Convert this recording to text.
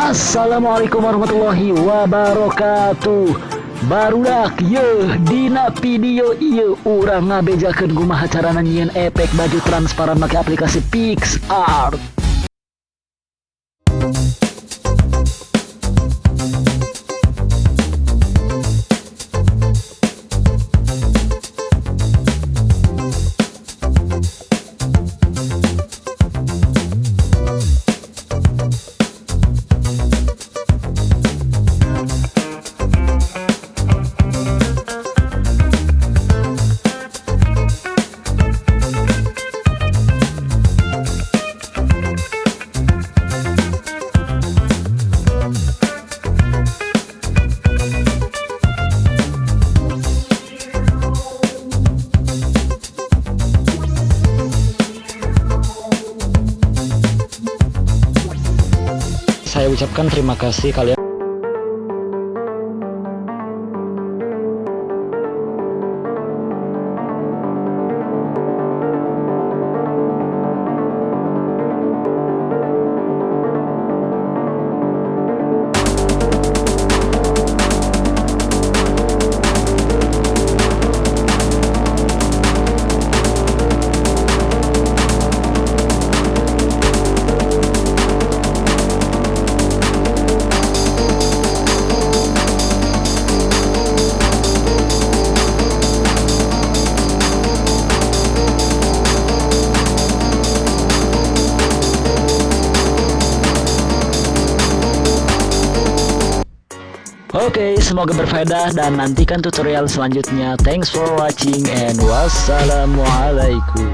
Assalamualaikum warahmatullahi wabarakatuh. Barudak yeuh dina video yeuh urang ngabejakeun kumaha carana nyieun efek baju transparan make aplikasi PicsArt. Saya ucapkan terima kasih kalian. Oke, semoga berfaedah dan nantikan tutorial selanjutnya. Thanks for watching and wassalamualaikum.